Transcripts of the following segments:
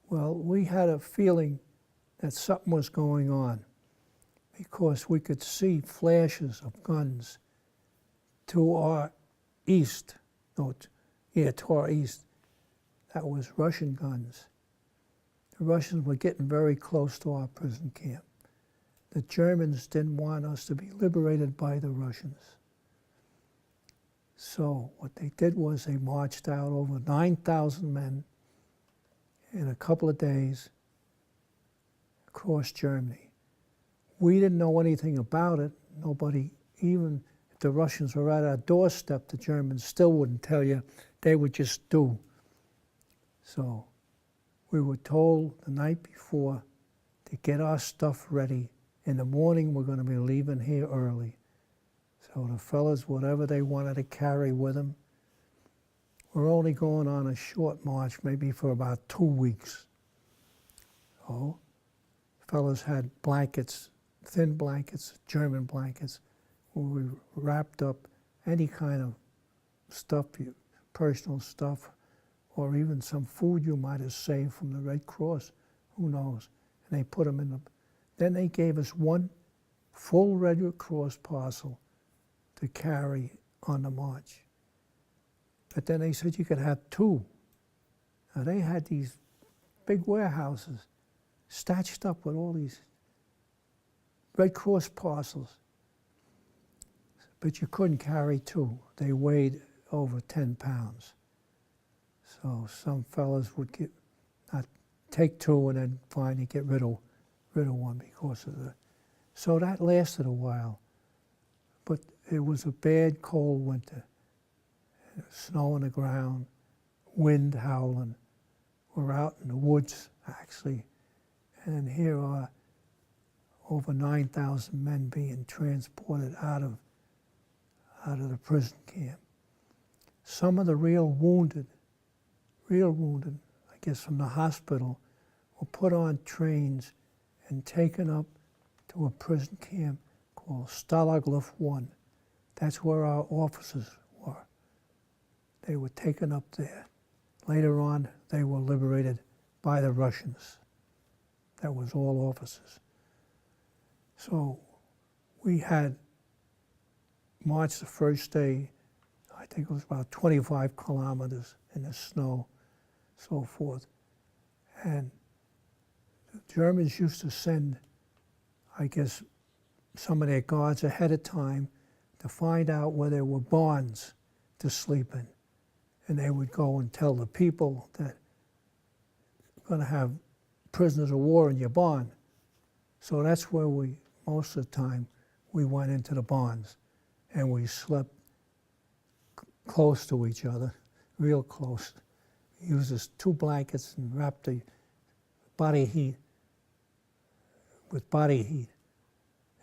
Well, we had a feeling that something was going on because we could see flashes of guns to our east. No, to our east. That was Russian guns. The Russians were getting very close to our prison camp. The Germans didn't want us to be liberated by the Russians. So what they did was they marched out over 9,000 men in a couple of days across Germany. We didn't know anything about it. Nobody, even if the Russians were at our doorstep, the Germans still wouldn't tell you. They would just do. So we were told the night before to get our stuff ready. In the morning, we're going to be leaving here early. So the fellas, whatever they wanted to carry with them, we're only going on a short march, maybe for about 2 weeks. So fellas had blankets, thin blankets, German blankets, where we wrapped up any kind of stuff, personal stuff, or even some food you might have saved from the Red Cross, who knows. And they put them in the, then they gave us one full Red Cross parcel to carry on the march. But then they said you could have 2. Now they had these big warehouses stashed up with all these Red Cross parcels. But you couldn't carry 2. They weighed over 10 pounds. So some fellas would not take 2 and then finally get rid of one because of the. So that lasted a while. But it was a bad, cold winter. Snow on the ground, wind howling. We're out in the woods, actually. And here are over 9,000 men being transported out of the prison camp. Some of the real wounded, I guess from the hospital, were put on trains and taken up to a prison camp called Stalag Luft IV. That's where our officers were. They were taken up there. Later on, they were liberated by the Russians. That was all officers. So we had marched the first day, I think it was about 25 kilometers in the snow, so forth. And the Germans used to send, I guess, some of their guards ahead of time to find out where there were barns to sleep in. And they would go and tell the people that you're going to have prisoners of war in your barn. So that's where we, most of the time, we went into the barns and we slept close to each other, real close. We used this 2 blankets and wrapped the body heat with body heat.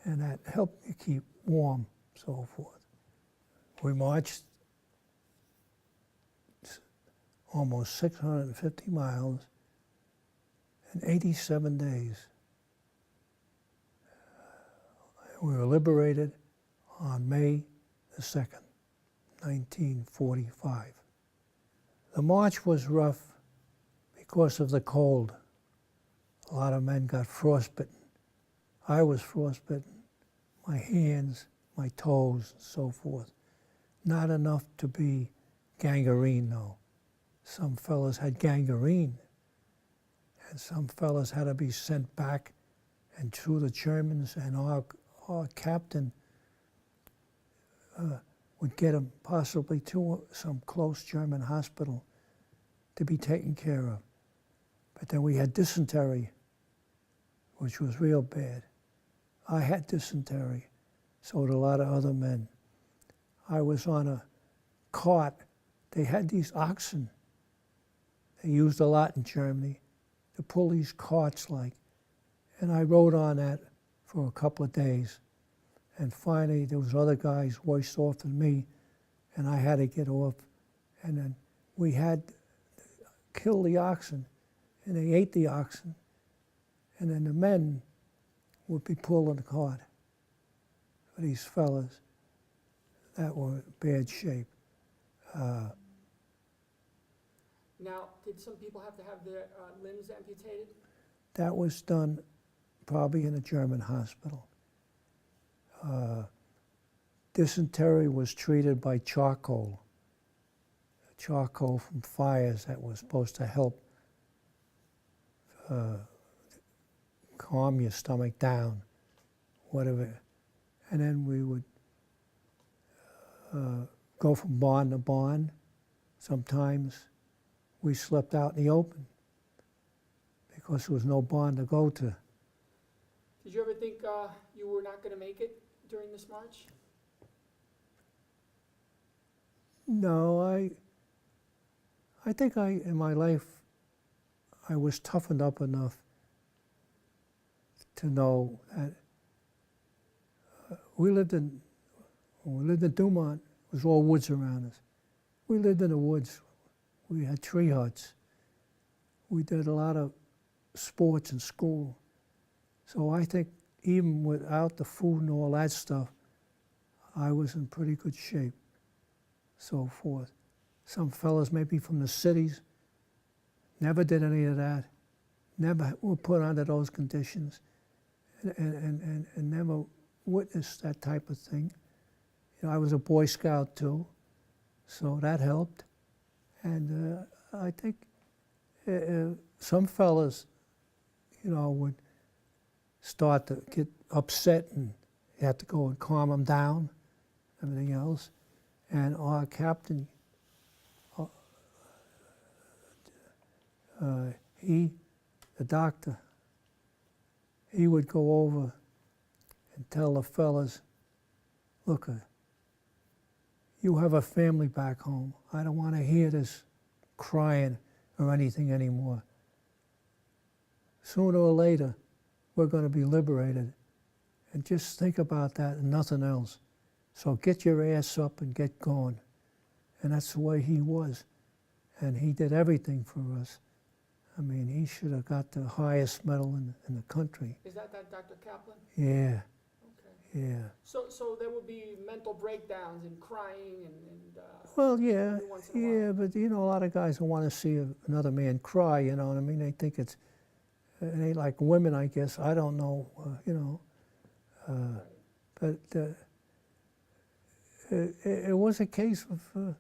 And that helped you keep warm, so forth. We marched almost 650 miles in 87 days. We were liberated on May the 2nd, 1945. The march was rough because of the cold. A lot of men got frostbitten. I was frostbitten. My hands, my toes, and so forth. Not enough to be gangrene, though. Some fellas had gangrene, and some fellas had to be sent back and to the Germans, and our captain would get them possibly to some close German hospital to be taken care of. But then we had dysentery, which was real bad. I had dysentery, so did a lot of other men. I was on a cart. They had these oxen. They used a lot in Germany to pull these carts and I rode on that for a couple of days. And finally, there was other guys worse off than me, and I had to get off. And then we had to kill the oxen, and they ate the oxen. And then the men would be pulling the cart for these fellas that were in bad shape. Now, did some people have to have their limbs amputated? That was done probably in a German hospital. Dysentery was treated by charcoal from fires that was supposed to help calm your stomach down, whatever. And then we would go from barn to barn. Sometimes we slept out in the open because there was no barn to go to. Did you ever think you were not going to make it during this march? No, I think in my life, I was toughened up enough to know that we lived in Dumont. It was all woods around us. We lived in the woods. We had tree huts. We did a lot of sports in school. So I think even without the food and all that stuff, I was in pretty good shape, so forth. Some fellas maybe from the cities never did any of that, never were put under those conditions, and never witnessed that type of thing. You know, I was a Boy Scout too, so that helped. And I think some fellas, you know, would start to get upset, and you had to go and calm them down, everything else. And our captain, the doctor, he would go over and tell the fellas, look, you have a family back home. I don't want to hear this crying or anything anymore. Sooner or later, we're going to be liberated. And just think about that and nothing else. So get your ass up and get going. And that's the way he was. And he did everything for us. I mean, he should have got the highest medal in the country. Is that Dr. Kaplan? Yeah. Okay. Yeah. So there would be mental breakdowns and crying and well, yeah, every once in a while. but you know, a lot of guys don't want to see another man cry. You know what I mean? They think it ain't like women, I guess. I don't know. You know, Right. but it was a case of.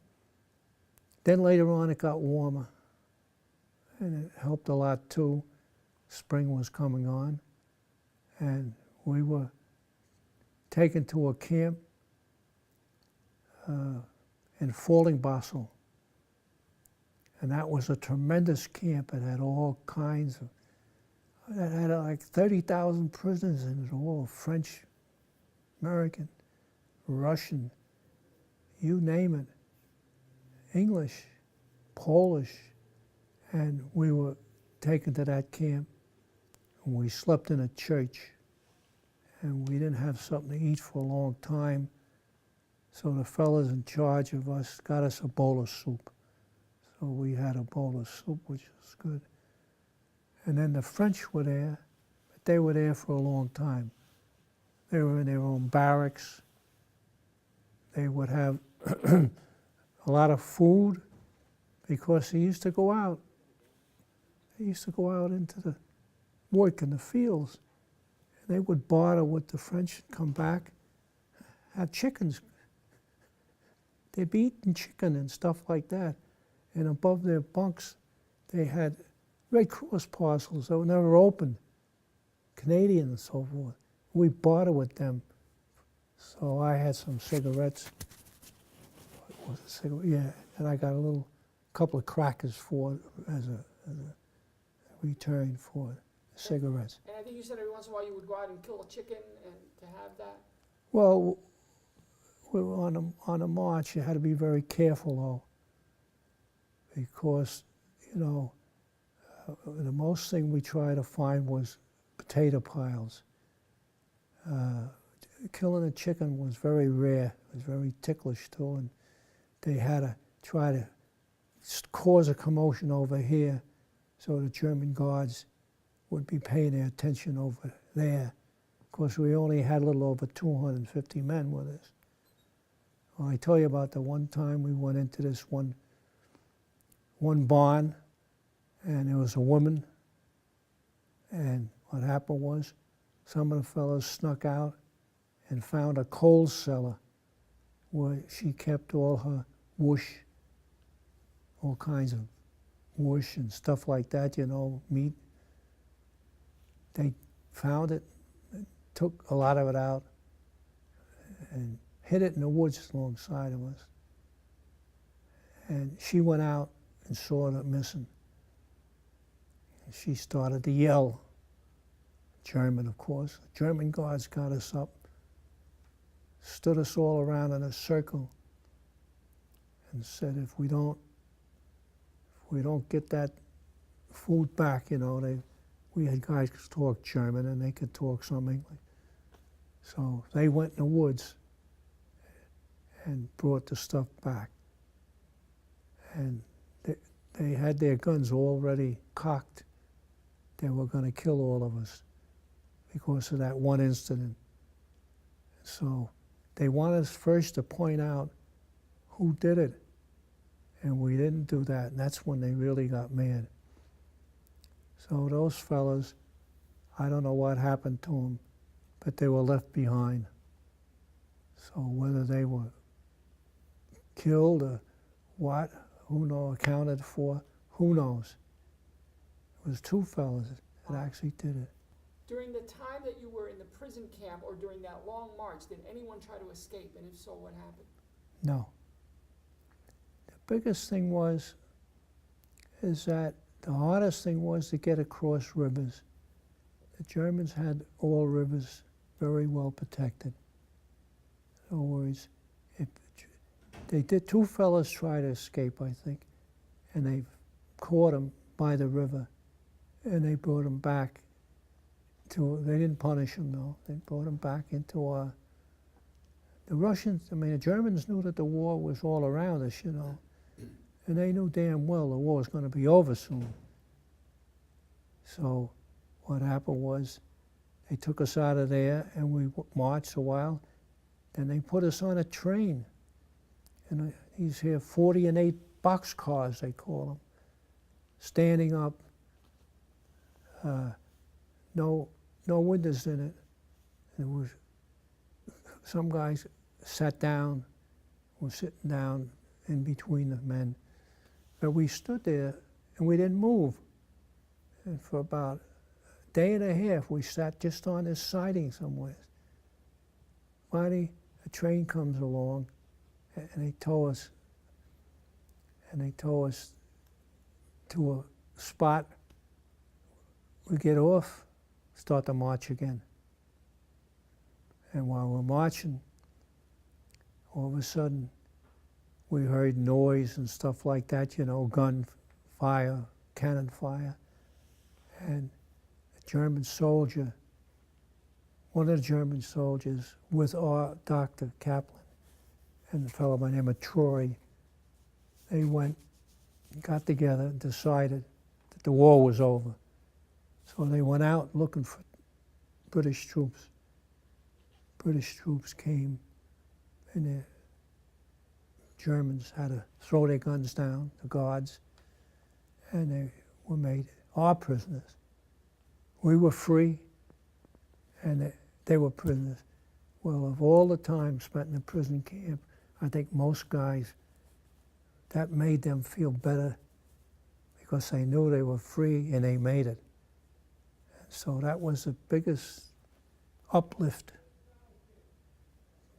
Then later on, it got warmer, and it helped a lot too. Spring was coming on, and we were taken to a camp in Fallingbostel. And that was a tremendous camp. It had all kinds of, it had like 30,000 prisoners in it, all French, American, Russian, you name it, English, Polish. And we were taken to that camp, and we slept in a church. And we didn't have something to eat for a long time. So the fellas in charge of us got us a bowl of soup. So we had a bowl of soup, which was good. And then the French were there, but they were there for a long time. They were in their own barracks. They would have a lot of food because they used to go out. They used to go out into the work in the fields. They would barter with the French and come back, have chickens. They'd be eating chicken and stuff like that. And above their bunks, they had Red Cross parcels that were never opened, Canadian and so forth. We bartered with them. So I had some cigarettes. What was it, cigarette? Yeah, and I got a couple of crackers for it as a return for it. Cigarettes. And I think you said every once in a while you would go out and kill a chicken and to have that. Well, we were on a march. You had to be very careful, though, because, you know, the most thing we tried to find was potato piles. Killing a chicken was very rare. It was very ticklish, too, and they had to try to cause a commotion over here so the German guards would be paying their attention over there. Of course, we only had a little over 250 men with us. Well, I tell you about the one time we went into this one one barn, and there was a woman, and what happened was some of the fellows snuck out and found a coal cellar where she kept all her whoosh, all kinds of whoosh and stuff like that, you know, meat. They found it, took a lot of it out, and hid it in the woods alongside of us. And she went out and saw it missing. And she started to yell. German, of course. German guards got us up, stood us all around in a circle, and said, if we don't get that food back, you know, we had guys who talk German and they could talk some English. So they went in the woods and brought the stuff back. And they had their guns already cocked. They were going to kill all of us because of that one incident. So they wanted us first to point out who did it, and we didn't do that, and that's when they really got mad. So those fellas, I don't know what happened to them, but they were left behind. So whether they were killed or what, who knows, accounted for, who knows. It was two fellas that actually did it. During the time that you were in the prison camp or during that long march, did anyone try to escape? And if so, what happened? No. The biggest thing is that the hardest thing was to get across rivers. The Germans had all rivers very well protected. In other words, they did, two fellas try to escape, I think, and they caught them by the river, and they brought them back they didn't punish them, though. They brought them back into the Russians, the Germans knew that the war was all around us, you know, and they knew damn well the war was going to be over soon. So what happened was they took us out of there, and we marched a while. Then they put us on a train, and these here 40 and 8 boxcars, they call them, standing up, no windows in it. There was some guys sat down, were sitting down in between the men, but we stood there and we didn't move. And for about a day and a half, we sat just on this siding somewhere. Finally, a train comes along, and they tow us to a spot. We get off, start to march again. And while we're marching, all of a sudden, we heard noise and stuff like that, you know, gun fire, cannon fire. And a German soldier, one of the German soldiers with our Dr. Kaplan and a fellow by the name of Troy, they went, got together, and decided that the war was over. So they went out looking for British troops. British troops came, and the Germans had to throw their guns down, the guards, and they were made our prisoners. We were free, and they were prisoners. Well, of all the time spent in the prison camp, I think most guys, that made them feel better because they knew they were free and they made it. So that was the biggest uplift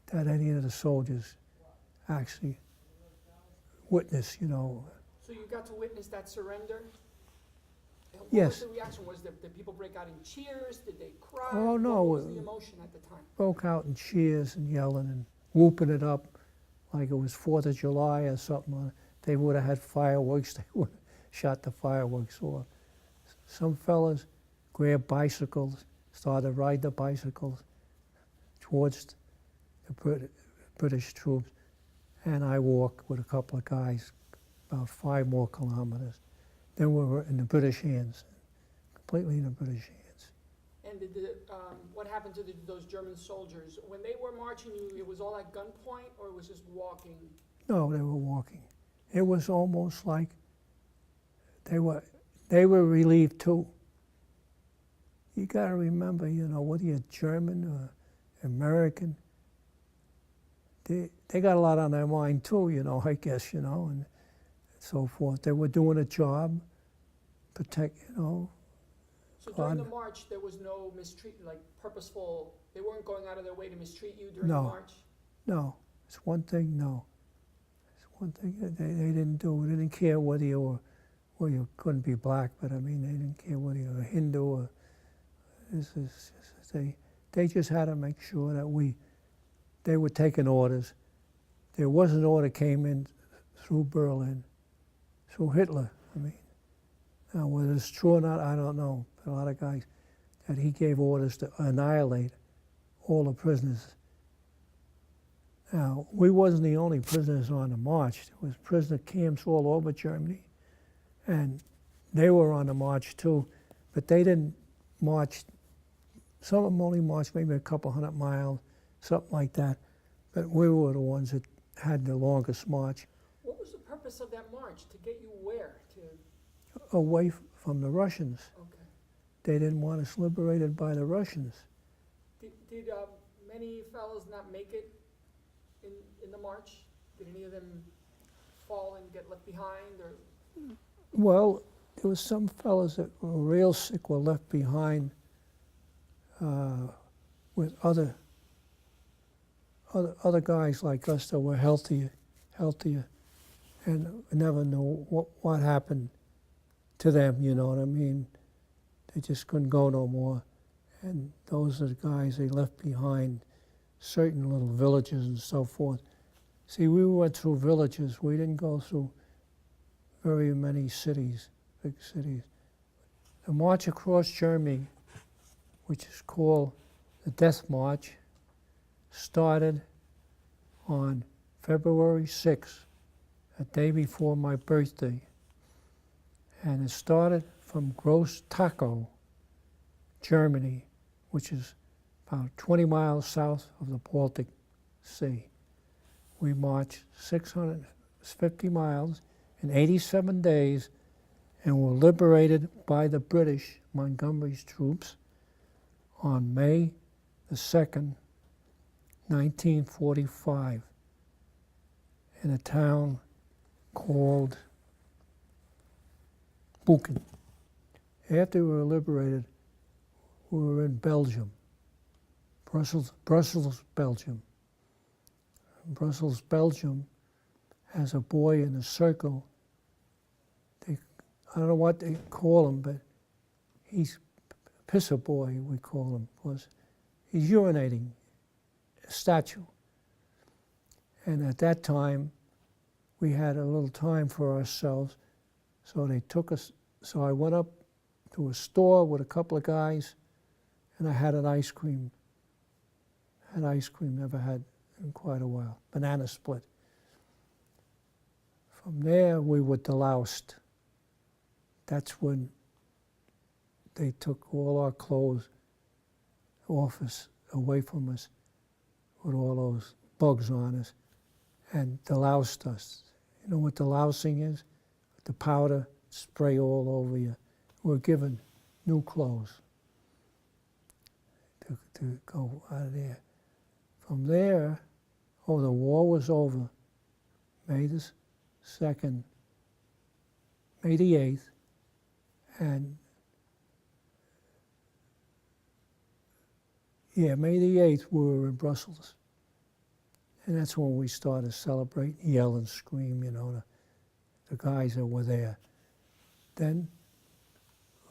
that any of the soldiers actually witnessed, you know. So you got to witness that surrender? What Yes. was the reaction? Did people break out in cheers? Did they cry? Oh, no. What was the emotion at the time? Broke out in cheers and yelling and whooping it up like it was 4th of July or something. They would have had fireworks. They would have shot the fireworks off. Some fellas grabbed bicycles, started riding the bicycles towards the British troops, and I walked with a couple of guys about 5 more kilometers. Then we were in the British hands, completely in the British hands. And what happened to those German soldiers? When they were marching you, it was all at gunpoint, or it was just walking? No, they were walking. It was almost like they were relieved too. You got to remember, you know, whether you're German or American, they got a lot on their mind too, you know, I guess, you know, and so forth. They were doing a job, protect, you know. So during the march, there was no mistreatment, like purposeful, they weren't going out of their way to mistreat you during the march? No, it's one thing, no. It's one thing that they didn't do. They didn't care whether you were, well, you couldn't be black, but I mean, they didn't care whether you were Hindu or, they just had to make sure that they were taking orders. There was an order came in through Berlin, through Hitler, I mean. Now, whether it's true or not, I don't know. But a lot of guys, that he gave orders to annihilate all the prisoners. Now, we wasn't the only prisoners on the march. There was prisoner camps all over Germany, and they were on the march too, but they didn't march. Some of them only marched maybe a couple 100 miles, something like that, but we were the ones that had the longest march. What was the purpose of that march? To get you where? Away from the Russians. Okay. They didn't want us liberated by the Russians. Did many fellows not make it in the march? Did any of them fall and get left behind? Or? Well, there was some fellows that were real sick were left behind with other guys like us that were healthier, and never knew what happened to them, you know what I mean? They just couldn't go no more. And those are the guys they left behind, certain little villages and so forth. See, we went through villages. We didn't go through very many cities, big cities. The march across Germany, which is called the Death March, started on February 6th, a day before my birthday. And it started from Groß-Tachau, Germany, which is about 20 miles south of the Baltic Sea. We marched 650 miles in 87 days and were liberated by the British, Montgomery's troops, on May the 2nd, 1945, in a town called Buchen. After we were liberated, we were in Belgium, Brussels, Belgium. Brussels, Belgium has a boy in a circle. I don't know what they call him, but he's pisser boy, we call him, because he's urinating, a statue. And at that time, we had a little time for ourselves, so they took us. So I went up to a store with a couple of guys, and I had an ice cream. Never had in quite a while. Banana split. From there, we were deloused. That's when they took all our clothes off us, away from us, with all those bugs on us, and deloused us. You know what delousing is? The powder spray all over you. We're given new clothes to go out of there. From there, the war was over. May the 2nd, May the 8th, and May the 8th we were in Brussels. And that's when we started celebrating, yell and scream, you know, the guys that were there. Then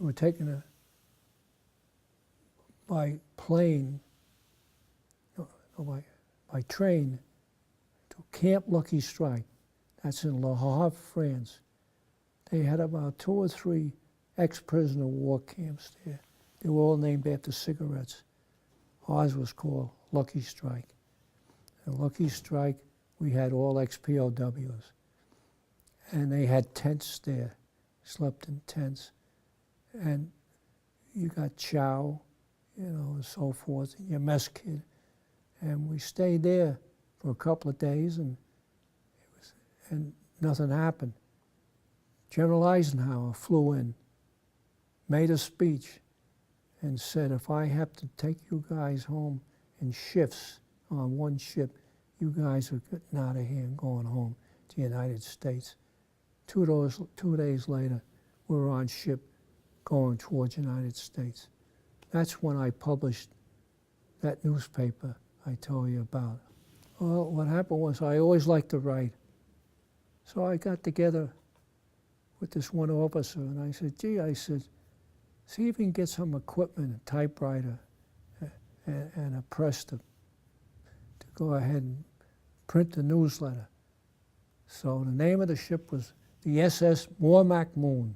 we were taken by plane, by train to Camp Lucky Strike. That's in Le Havre, France. They had about 2 or 3 ex-prisoner war camps there. They were all named after cigarettes. Ours was called Lucky Strike. And Lucky Strike, we had all ex-POWs. And they had tents there, slept in tents. And you got chow, you know, and so forth, and your mess kit. And we stayed there for a couple of days, and nothing happened. General Eisenhower flew in, made a speech, and said, if I have to take you guys home in shifts on one ship, you guys are getting out of here and going home to the United States. 2 days later, we were on ship going towards the United States. That's when I published that newspaper I told you about. Well, what happened was I always liked to write. So I got together with this one officer and I said, gee, I said, see if you can get some equipment, a typewriter and a press to go ahead and print the newsletter. So the name of the ship was the SS Mormac Moon.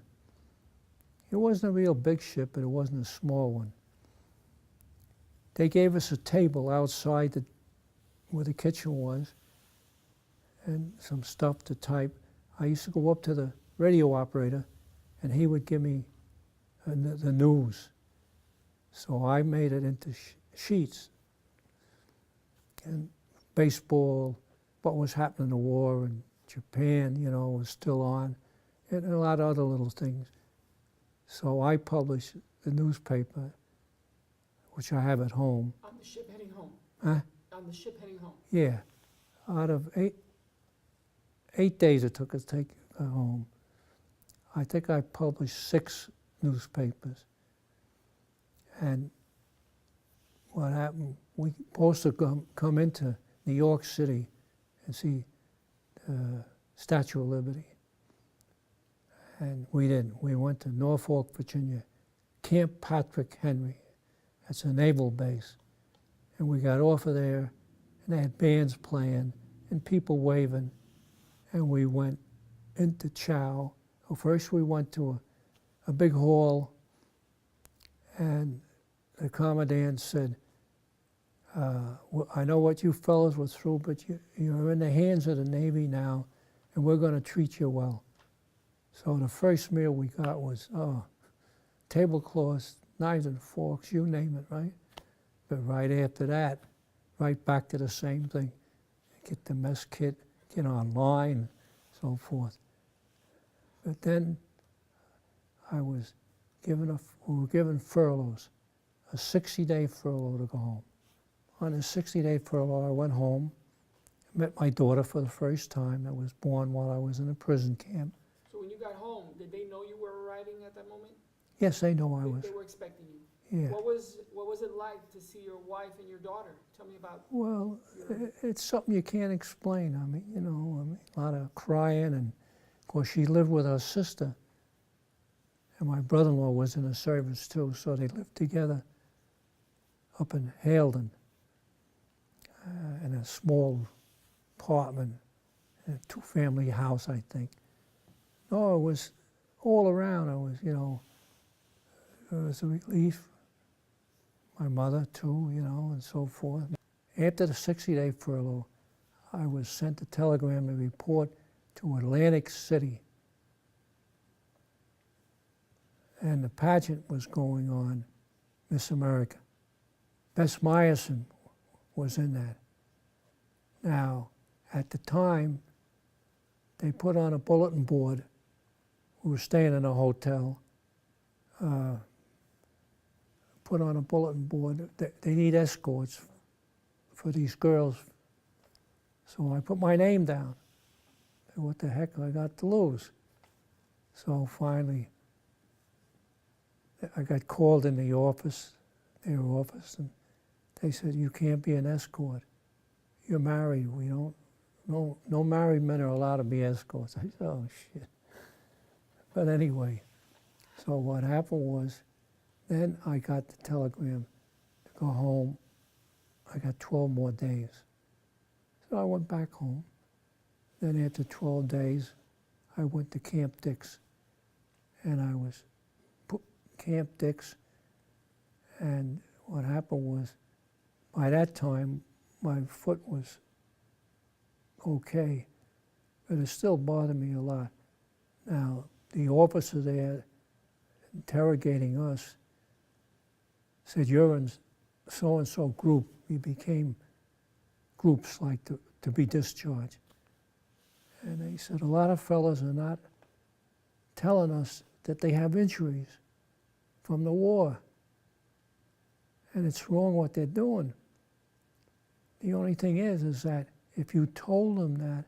It wasn't a real big ship, but it wasn't a small one. They gave us a table outside where the kitchen was and some stuff to type. I used to go up to the radio operator and he would give me the news. So I made it into sheets. And baseball, what was happening in the war in Japan, you know, was still on, and a lot of other little things. So I published the newspaper, which I have at home. On the ship heading home? Huh? On the ship heading home? Yeah. Out of eight days it took us to take it home, I think I published 6 newspapers. And what happened, we were supposed to come into New York City and see the Statue of Liberty. And we didn't. We went to Norfolk, Virginia, Camp Patrick Henry. That's a naval base. And we got off of there, and they had bands playing and people waving. And we went into Chow. Well, first we went to a big hall, and the commandant said, I know what you fellows were through, but you're in the hands of the Navy now, and we're going to treat you well. So the first meal we got was tablecloths, knives and forks, you name it, right? But right after that, right back to the same thing. Get the mess kit, get online, so forth. But then we were given furloughs, a 60-day furlough to go home. On a 60-day furlough, I went home, met my daughter for the first time that was born while I was in a prison camp. So when you got home, did they know you were arriving at that moment? Yes, they know I was. They were expecting you. Yeah. What was it like to see your wife and your daughter? Tell me about. Well, it's something you can't explain. I mean, you know, a lot of crying, and of course she lived with her sister, and my brother-in-law was in the service too, so they lived together up in Halden in a small apartment, in a 2-family house, I think. No, it was all around. It was, you know, it was a relief. My mother too, you know, and so forth. After the 60-day furlough, I was sent a telegram to report to Atlantic City. And the pageant was going on, Miss America. Bess Meyerson was in that. Now, at the time, they put on a bulletin board. We were staying in a hotel. Put on a bulletin board that they need escorts for these girls. So I put my name down. What the heck I got to lose? So finally, I got called in the office, their office, and they said, you can't be an escort. You're married. We don't, no married men are allowed to be escorts. I said, oh, shit. But anyway, so what happened was, then I got the telegram to go home. I got 12 more days. So I went back home. Then after 12 days, I went to Camp Dix. And I was Camp Dix. And what happened was, by that time, my foot was okay, but it still bothered me a lot. Now, the officer there interrogating us said, you're in so-and-so group. We became groups like to be discharged. And they said, a lot of fellas are not telling us that they have injuries from the war. And it's wrong what they're doing. The only thing is that if you told them that,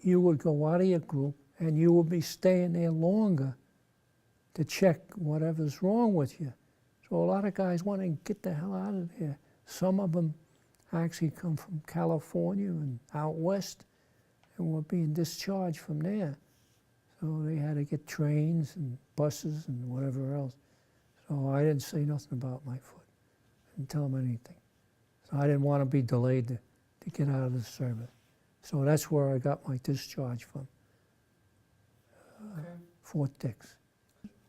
you would go out of your group and you would be staying there longer to check whatever's wrong with you. So a lot of guys want to get the hell out of there. Some of them actually come from California and out west and were being discharged from there. So they had to get trains and buses and whatever else. So I didn't say nothing about my foot. I didn't tell them anything. So I didn't want to be delayed to get out of the service. So that's where I got my discharge from, Okay. Fort Dix.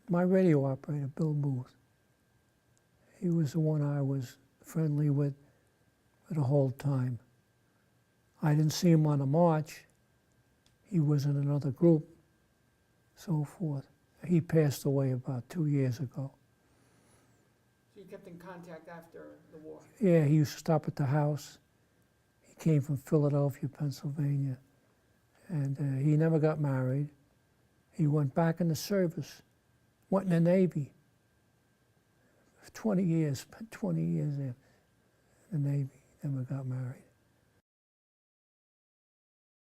My radio operator, Bill Booth, he was the one I was friendly with the whole time. I didn't see him on the march. He was in another group, so forth. He passed away about 2 years ago. So you kept in contact after the war? Yeah, he used to stop at the house. He came from Philadelphia, Pennsylvania, and he never got married. He went back in the service, went in the Navy for 20 years, spent 20 years there in the Navy, never got married.